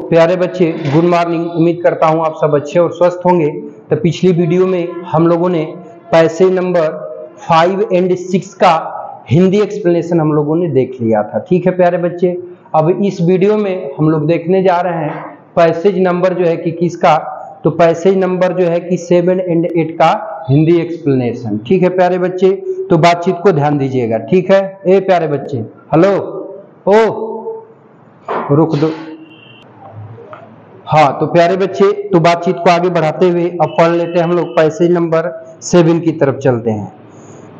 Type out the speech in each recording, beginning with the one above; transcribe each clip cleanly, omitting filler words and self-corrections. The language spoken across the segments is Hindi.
प्यारे बच्चे, गुड मॉर्निंग। उम्मीद करता हूं आप सब अच्छे और स्वस्थ होंगे। तो पिछली वीडियो में हम लोगों ने पैसेज नंबर 5 और 6 का हिंदी एक्सप्लेनेशन हम लोगों ने देख लिया था। ठीक है प्यारे बच्चे, अब इस वीडियो में हम लोग देखने जा रहे हैं पैसेज नंबर जो है कि किसका, तो पैसेज नंबर जो है कि 7 और 8 का हिंदी एक्सप्लेनेशन। ठीक है प्यारे बच्चे, तो बातचीत को ध्यान दीजिएगा। ठीक है ए प्यारे बच्चे, हेलो ओ रुक दो। हाँ तो प्यारे बच्चे, तो बातचीत को आगे बढ़ाते हुए अब पढ़ लेते हैं हम लोग पैसेज नंबर 7 की तरफ चलते हैं।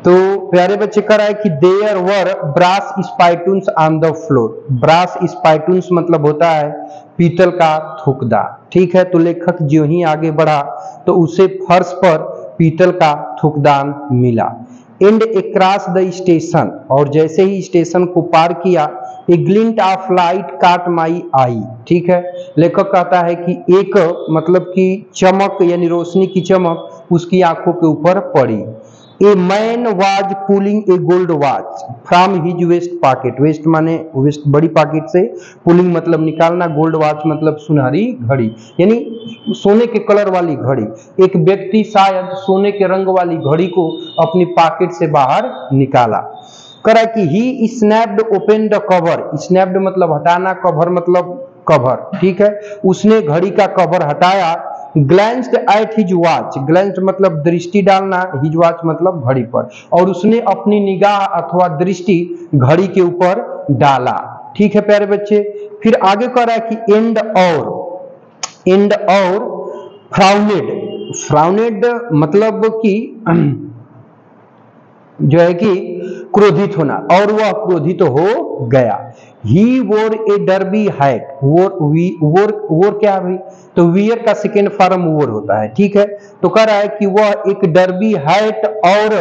तो प्यारे बच्चे कह रहा है कि there were brass spittoons on the floor. Brass spittoons मतलब होता है पीतल का थुकदा। ठीक है, तो लेखक जो ही आगे बढ़ा तो उसे फर्श पर पीतल का थुकदान मिला। एंड अक्रॉस द स्टेशन, और जैसे ही स्टेशन को पार किया, ए ग्लिंट ऑफ लाइट काट माई आई। ठीक है, लेखक कहता है कि एक मतलब कि चमक यानी रोशनी की चमक उसकी आंखों के ऊपर पड़ी। A man was pulling a gold watch from his waist pocket. Waist माने वेस्ट बड़ी पॉकेट से, पुलिंग मतलब निकालना, गोल्ड वॉच मतलब सुनहरी घड़ी यानी सोने के कलर वाली घड़ी। एक व्यक्ति शायद सोने के रंग वाली घड़ी को अपनी पॉकेट से बाहर निकाला। करा कि he snapped open the cover. Snapped मतलब हटाना, कवर मतलब कवर। ठीक है, उसने घड़ी का कवर हटाया। Glanced at his watch, glanced मतलब दृष्टि डालना, हिज वॉच मतलब घड़ी पर, और उसने अपनी निगाह अथवा दृष्टि घड़ी के ऊपर डाला। ठीक है प्यारे बच्चे, फिर आगे कह रहा है कि एंड और फ्राउनेड। फ्राउनेड मतलब कि जो है कि क्रोधित होना, और वह क्रोधित हो गया। ही वोर ए डर्बी हैट। वोर क्या है भाई, तो वियर का सेकेंड फॉर्म वोर होता है। ठीक है, तो कह रहा है कि वह एक डर्बी हैट और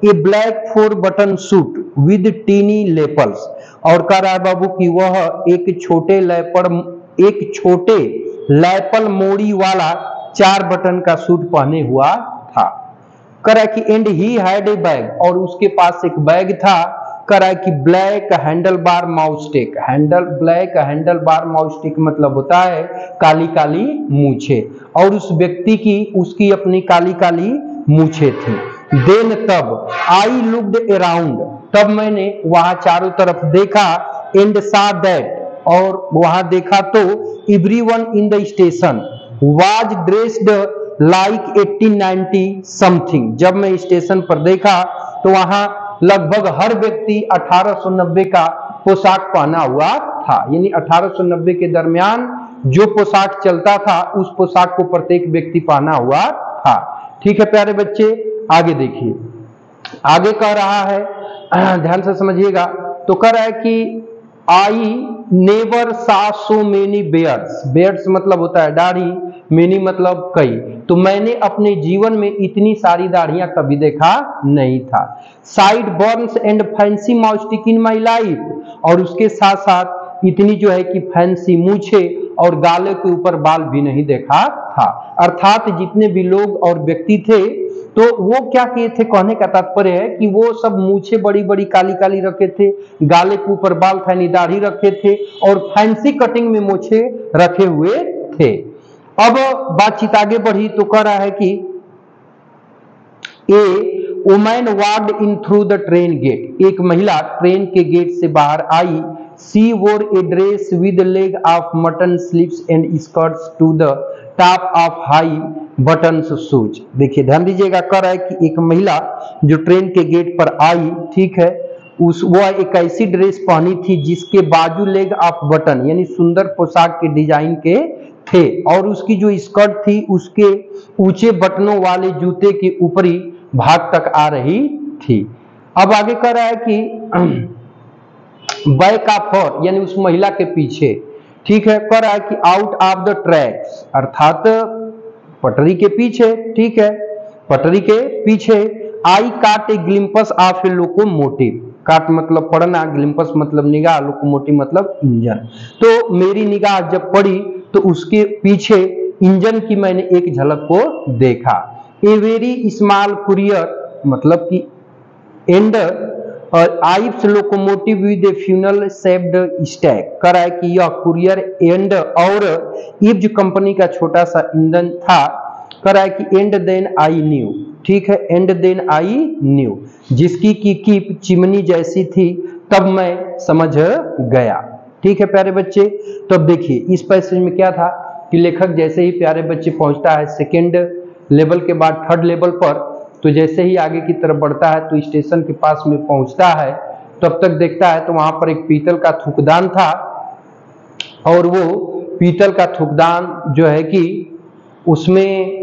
a black 4 button suit with tiny lapels, और कह रहा है बाबू कि वह एक छोटे लैपल मोड़ी वाला 4 बटन का सूट पहने हुआ था। करा कि and he had a bag, और उसके पास एक बैग था। करा कि black handlebar moustache. Black handlebar moustache मतलब होता है काली काली मूछे, और उस व्यक्ति की उसकी अपनी काली काली मूछे थी। देन तब आई लुक्ड अराउंड, तब मैंने वहां चारों तरफ देखा। एंड सा दैट, और वहां देखा तो everyone in the station was dressed like 1890 something. जब मैं स्टेशन पर देखा तो वहां लगभग हर व्यक्ति 1890 का पोशाक पहना हुआ था, यानी 1890 के दरमियान जो पोशाक चलता था उस पोशाक को प्रत्येक व्यक्ति पहना हुआ था। ठीक है प्यारे बच्चे, आगे देखिए, आगे कह रहा है, ध्यान से समझिएगा। तो कह रहा है कि आई नेवर सा सो मेनी बेयर्स। बेयर्स मतलब होता है दाढ़ी, मेनी मतलब कई, तो मैंने अपने जीवन में इतनी सारी दाढ़ियां कभी देखा नहीं था। Sideburns and fancy moustache in my life, और उसके साथ साथ इतनी जो है कि फैंसी मूछे और गाले के ऊपर बाल भी नहीं देखा था। अर्थात जितने भी लोग और व्यक्ति थे तो वो क्या किए थे, कहने का तात्पर्य है कि वो सब मूछे बड़ी बड़ी काली काली रखे थे, गाले के ऊपर बाल फैनी दाढ़ी रखे थे, और फैंसी कटिंग में मूछे रखे हुए थे। अब बातचीत आगे बढ़ी तो कह रहा है कि a woman walked in through the train gate. एक महिला ट्रेन के गेट से बाहर आई। She wore a dress with leg of mutton sleeves and skirts to the top of high button shoes. देखिए ध्यान दीजिएगा, कह रहा है कि एक महिला जो ट्रेन के गेट पर आई, ठीक है, वह एक ऐसी ड्रेस पहनी थी जिसके बाजू लेग ऑफ बटन यानी सुंदर पोशाक के डिजाइन के थे, और उसकी जो स्कर्ट थी उसके ऊंचे बटनों वाले जूते के ऊपरी भाग तक आ रही थी। अब आगे कह रहा है कि बैक ऑफ हर यानी उस महिला के पीछे, ठीक है, कह रहा है कि आउट ऑफ द ट्रैक्स अर्थात पटरी के पीछे, ठीक है, पटरी के पीछे। आई काट ए ग्लिम्पस ऑफ ए लोकोमोटिव। काट मतलब पड़ना, ग्लिम्पस मतलब निगाह, लोकोमोटिव मतलब इंजन। तो मेरी निगाह जब पड़ी तो उसके पीछे इंजन की मैंने एक झलक को देखा। ए वेरी स्मॉल कुरियर मतलब कि and Ives locomotive with a funnel shaped stack, कह रहा है कि यह कुरियर एंड और इब्ज कंपनी का छोटा सा इंजन था, कह रहा है कि एंड देन आई न्यू, ठीक है, एंड देन आई न्यू, जिसकी की चिमनी जैसी थी तब मैं समझ गया, ठीक है प्यारे बच्चे। तो अब देखिए इस पैसेज में क्या था कि लेखक जैसे ही प्यारे बच्चे पहुंचता है सेकेंड लेवल के बाद थर्ड लेवल पर, तो जैसे ही आगे की तरफ बढ़ता है तो स्टेशन के पास में पहुंचता है, तब तक देखता है तो वहां पर एक पीतल का थूकदान था, और वो पीतल का थूकदान जो है कि उसमें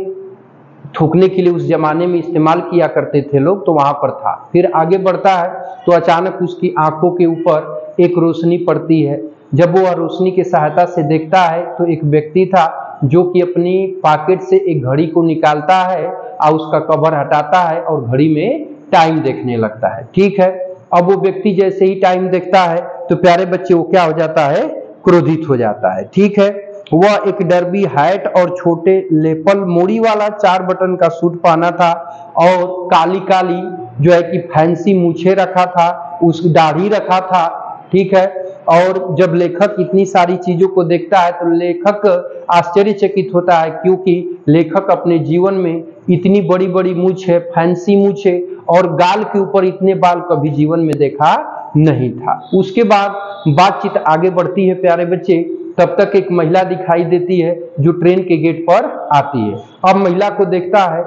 थूकने के लिए उस जमाने में इस्तेमाल किया करते थे लोग, तो वहां पर था। फिर आगे बढ़ता है तो अचानक उसकी आंखों के ऊपर एक रोशनी पड़ती है। जब वो रोशनी की सहायता से देखता है तो एक व्यक्ति था जो कि अपनी पॉकेट से एक घड़ी को निकालता है और उसका कवर हटाता है और घड़ी में टाइम देखने लगता है, ठीक है। अब वो व्यक्ति जैसे ही टाइम देखता है तो प्यारे बच्चे वो क्या हो जाता है, क्रोधित हो जाता है, ठीक है। वह एक डर्बी हैट और छोटे लेपल मोड़ी वाला 4 बटन का सूट पहना था और काली काली जो है कि फैंसी मूछे रखा था, उस दाढ़ी रखा था, ठीक है। और जब लेखक इतनी सारी चीजों को देखता है तो लेखक आश्चर्यचकित होता है, क्योंकि लेखक अपने जीवन में इतनी बड़ी बड़ी मूछे, फैंसी मूछे और गाल के ऊपर इतने बाल कभी जीवन में देखा नहीं था। उसके बाद बातचीत आगे बढ़ती है प्यारे बच्चे, तब तक एक महिला दिखाई देती है जो ट्रेन के गेट पर आती है। अब महिला को देखता है,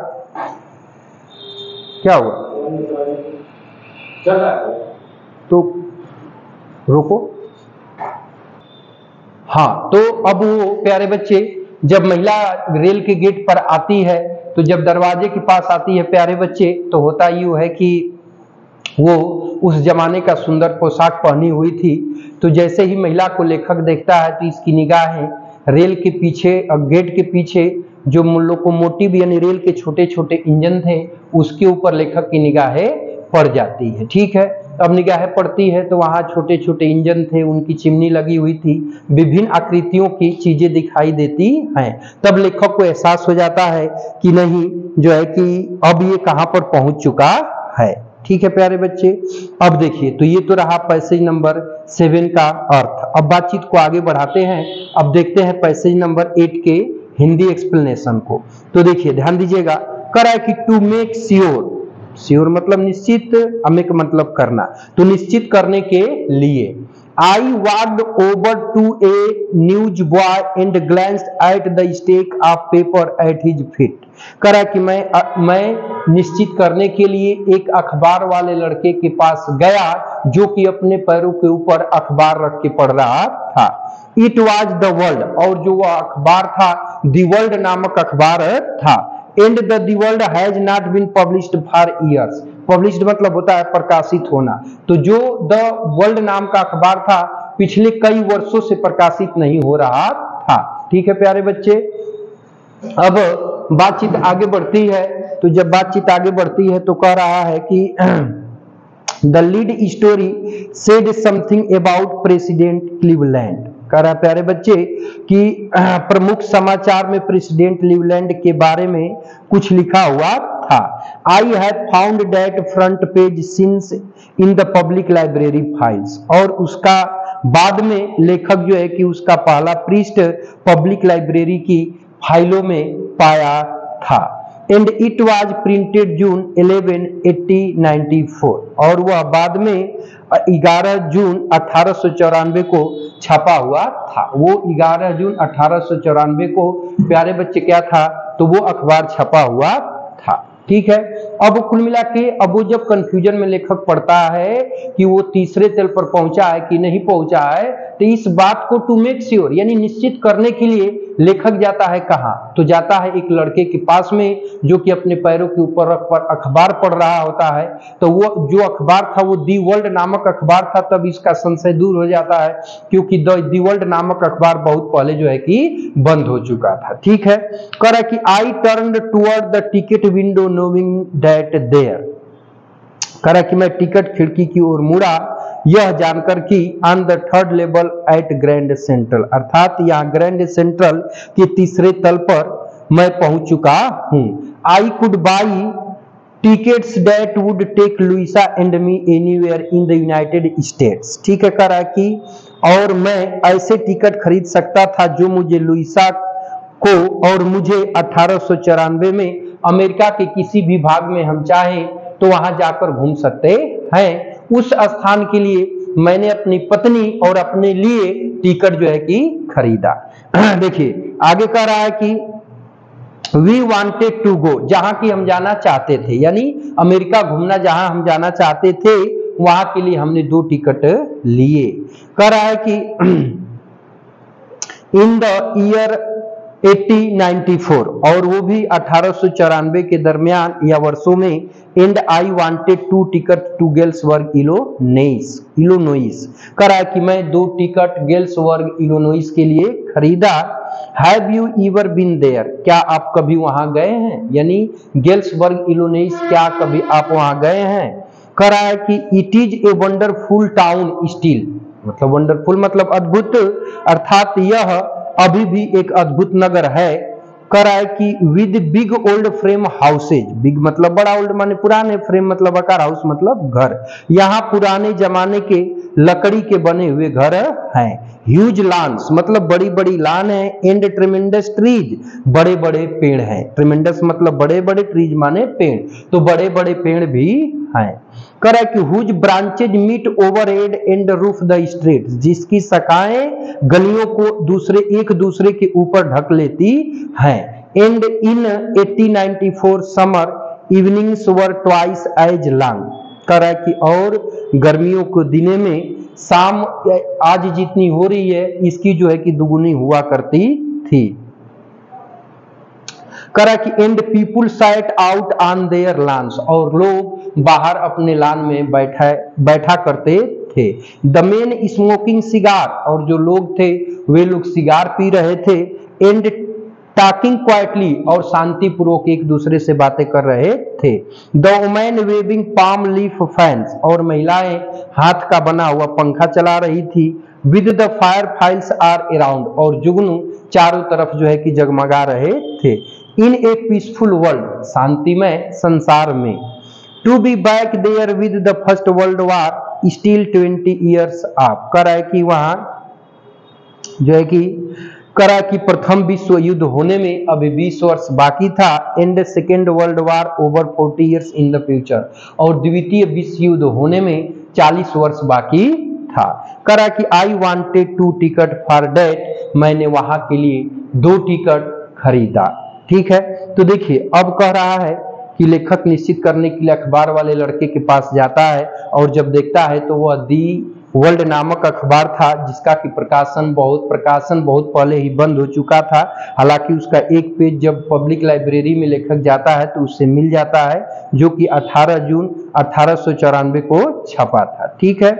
क्या हुआ, तो रोको, हाँ। तो अब वो प्यारे बच्चे जब महिला रेल के गेट पर आती है तो जब दरवाजे के पास आती है प्यारे बच्चे, तो होता यूं है कि वो उस जमाने का सुंदर पोशाक पहनी हुई थी। तो जैसे ही महिला को लेखक देखता है तो इसकी निगाहें रेल के पीछे, गेट के पीछे जो लोकोमोटिव यानी रेल के छोटे छोटे इंजन थे उसके ऊपर लेखक की निगाहें पड़ जाती है, ठीक है। अब निगाहें पड़ती है तो वहां छोटे छोटे इंजन थे, उनकी चिमनी लगी हुई थी, विभिन्न आकृतियों की चीजें दिखाई देती हैं। तब लेखक को एहसास हो जाता है कि नहीं जो है कि अब ये कहां पर पहुंच चुका है, ठीक है प्यारे बच्चे। अब देखिए तो ये तो रहा पैसेज नंबर 7 का अर्थ। अब बातचीत को आगे बढ़ाते हैं, अब देखते हैं पैसेज नंबर 8 के हिंदी एक्सप्लेनेशन को। तो देखिए ध्यान दीजिएगा, कह रहा है कि टू मेक श्योर, श्योर मतलब निश्चित, मेक मतलब करना, तो निश्चित करने के लिए I walked over to a newsboy and glanced at the stack of paper at his feet. करा कि मैं निश्चित करने के लिए एक अखबार वाले लड़के के पास गया जो कि अपने पैरों के ऊपर अखबार रख के पढ़ रहा था। It was the World, और जो वह अखबार था The World नामक अखबार था। And the World has not been published for years. Published मतलब होता है प्रकाशित होना, तो जो द वर्ल्ड नाम का अखबार था पिछले कई वर्षों से प्रकाशित नहीं हो रहा था, ठीक है प्यारे बच्चे। अब बातचीत आगे बढ़ती है, तो जब बातचीत आगे बढ़ती है तो कह रहा है कि the lead story said something about president Cleveland, कह रहा है प्यारे बच्चे कि प्रमुख समाचार में प्रेसिडेंट क्लीवलैंड के बारे में कुछ लिखा हुआ था। I have found that front page since in the public library files, और उसका बाद में लेखक जो है कि उसका पहला पृष्ठ पब्लिक लाइब्रेरी की फाइलों में पाया था। And it was printed June 11, 1894, और वह बाद में 11 जून 1894 को छपा हुआ था। वो 11 जून 1894 को प्यारे बच्चे क्या था, तो वो अखबार छपा हुआ था, ठीक है। अब कुल मिला के अब वो जब कंफ्यूजन में लेखक पढ़ता है कि वो तीसरे तल पर पहुंचा है कि नहीं पहुंचा है, तो इस बात को टू मेक श्योर यानी निश्चित करने के लिए लेखक जाता है कहां, तो जाता है एक लड़के के पास में जो कि अपने पैरों के ऊपर रख कर अखबार पढ़ रहा होता है। तो वो जो अखबार था वो दी वर्ल्ड नामक अखबार था। तब इसका संशय दूर हो जाता है क्योंकि दी वर्ल्ड नामक अखबार बहुत पहले जो है कि बंद हो चुका था, ठीक है। कह रहा कि I turned toward the ticket window knowing that there, कह रहा कि मैं टिकट खिड़की की ओर मुड़ा यह जानकर कि on the third level at Grand Central, अर्थात यहाँ ग्रैंड सेंट्रल के तीसरे तल पर मैं पहुंच चुका हूं। I could buy tickets that would take Louisa and me anywhere in the United States. ठीक है, कह रहा है कि और मैं ऐसे टिकट खरीद सकता था जो मुझे लुइसा को और मुझे 1894 में अमेरिका के किसी भी भाग में हम चाहें तो वहां जाकर घूम सकते हैं। उस स्थान के लिए मैंने अपनी पत्नी और अपने लिए टिकट जो है कि खरीदा। देखिए आगे कह रहा है कि वी वांटेड टू गो, जहां की हम जाना चाहते थे, यानी अमेरिका घूमना जहां हम जाना चाहते थे वहां के लिए हमने 2 टिकट लिए। कह रहा है कि इन द ईयर 1894, और वो भी 1894 के दरमियान या वर्षों में, and I wanted 2 ticket to Galesburg Illinois. कह रहा है कि मैं 2 टिकट गेल्सबर्ग इलोनोइस के लिए खरीदा। Have you ever been there, क्या आप कभी वहां गए हैं, यानी गेल्सबर्ग इलोनोइस क्या कभी आप वहां गए हैं। कह रहा है कि it is a wonderful town still, मतलब वंडरफुल मतलब अद्भुत, अर्थात यह अभी भी एक अद्भुत नगर है। कह रहा है कि with big old frame houses, big मतलब बड़ा, ओल्ड माने पुराने, फ्रेम मतलब आकार, हाउस मतलब घर, यहाँ पुराने जमाने के लकड़ी के बने हुए घर हैं। ह्यूज लॉन्स मतलब बड़ी बड़ी लान है, एंड ट्रेमेंडस ट्रीज बड़े बड़े पेड़ हैं। ट्रेमेंडस मतलब बड़े बड़े, ट्रीज माने पेड़, तो बड़े बड़े पेड़ भी हैं। कह रहा है कि whose branches meet overhead and roof the street, जिसकी शाखाएं गलियों को एक दूसरे के ऊपर ढक लेती हैं। And in 1894 summer evenings were twice as long. कह रहा है कि और गर्मियों के दिनों में शाम आज जितनी हो रही है इसकी जो है कि दुगुनी हुआ करती थी। कह रहा कि and people sat out on their lawns, और लोग बाहर अपने लॉन में बैठा करते थे। द मेन स्मोकिंग सिगार, और जो लोग थे वे लोग सिगार पी रहे थे। एंड टॉकिंग क्वाइटली, और शांतिपूर्वक एक दूसरे से बातें कर रहे थे। The women waving palm leaf fans, और महिलाएं हाथ का बना हुआ पंखा चला रही थी। With the fireflies are around, और जुगनू चारों तरफ जो है कि जगमगा रहे थे। इन ए पीसफुल वर्ल्ड, शांतिमय संसार में। To be back there with the first world war still 20 years off. कह रहा है कि वहां जो है कि करा कि प्रथम विश्व युद्ध होने में अभी 20 वर्ष बाकी था। And second world war over 40 years in the future, और द्वितीय विश्व युद्ध होने में 40 वर्ष बाकी था। करा कि आई वांटेड 2 टिकट फॉर दैट, मैंने वहां के लिए 2 टिकट खरीदा। ठीक है, तो देखिए अब कह रहा है कि लेखक निश्चित करने के लिए अखबार वाले लड़के के पास जाता है, और जब देखता है तो वह दी वर्ल्ड नामक अखबार था, जिसका कि प्रकाशन बहुत पहले ही बंद हो चुका था। हालांकि उसका एक पेज जब पब्लिक लाइब्रेरी में लेखक जाता है तो उससे मिल जाता है, जो कि 18 जून 1894 को छपा था। ठीक है,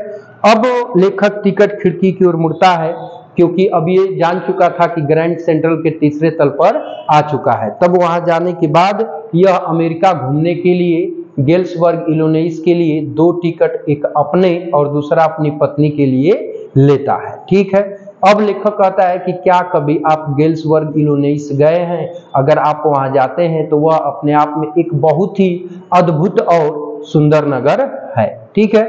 अब लेखक टिकट खिड़की की ओर मुड़ता है, क्योंकि अब ये जान चुका था कि ग्रैंड सेंट्रल के तीसरे तल पर आ चुका है। तब वहां जाने के बाद यह अमेरिका घूमने के लिए गेल्सबर्ग इलोनोइस के लिए 2 टिकट, एक अपने और दूसरा अपनी पत्नी के लिए लेता है। ठीक है, अब लेखक कहता है कि क्या कभी आप गेल्सबर्ग इलोनोइस गए हैं? अगर आप वहां जाते हैं तो वह अपने आप में एक बहुत ही अद्भुत और सुंदर नगर है। ठीक है,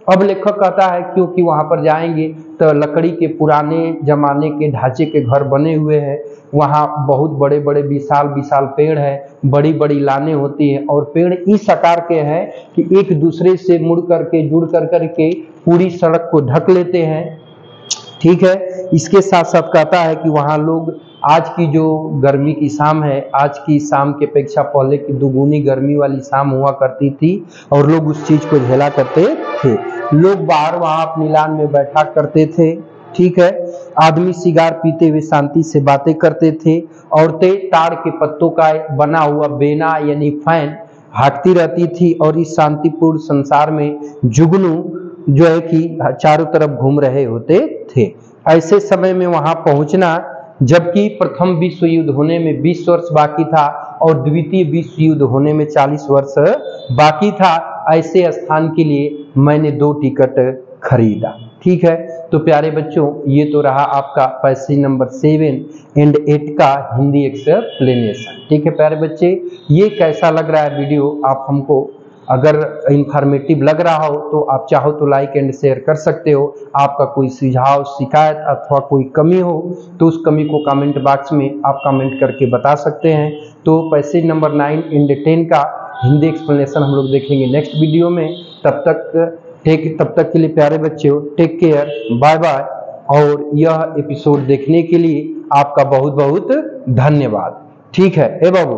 अब लेखक कहता है क्योंकि वहां पर जाएंगे तो लकड़ी के पुराने जमाने के ढांचे के घर बने हुए हैं, वहां बहुत बड़े बड़े विशाल विशाल पेड़ है, बड़ी बड़ी लाने होती हैं, और पेड़ इस आकार के हैं कि एक दूसरे से मुड़ करके जुड़ करके पूरी सड़क को ढक लेते हैं। ठीक है, इसके साथ साथ कहता है कि वहां लोग आज की जो गर्मी की शाम है, आज की शाम की अपेक्षा पहले की दुगुनी गर्मी वाली शाम हुआ करती थी, और लोग उस चीज को झेला करते थे। लोग बाहर वहां अपनी लान में बैठा करते थे। ठीक है, आदमी सिगार पीते हुए शांति से बातें करते थे। औरतें ताड़ के पत्तों का बना हुआ बेना यानी फैन हाँकती रहती थी, और इस शांतिपूर्ण संसार में जुगनू जो है कि चारों तरफ घूम रहे होते थे। ऐसे समय में वहां पहुंचना, जबकि प्रथम विश्व युद्ध होने में 20 वर्ष बाकी था और द्वितीय विश्व युद्ध होने में 40 वर्ष बाकी था, ऐसे स्थान के लिए मैंने 2 टिकट खरीदा। ठीक है, तो प्यारे बच्चों, ये तो रहा आपका पैसेज नंबर 7 एंड 8 का हिंदी एक्सप्लेनेशन। ठीक है प्यारे बच्चे, ये कैसा लग रहा है वीडियो, आप हमको अगर इंफॉर्मेटिव लग रहा हो तो आप चाहो तो लाइक एंड शेयर कर सकते हो। आपका कोई सुझाव, शिकायत अथवा कोई कमी हो तो उस कमी को कमेंट बॉक्स में आप कमेंट करके बता सकते हैं। तो पैसेज नंबर 9 एंड 10 का हिंदी एक्सप्लेनेशन हम लोग देखेंगे नेक्स्ट वीडियो में। तब तक के लिए प्यारे बच्चों, टेक केयर, बाय बाय। और यह एपिसोड देखने के लिए आपका बहुत बहुत धन्यवाद। ठीक है ए बाबू।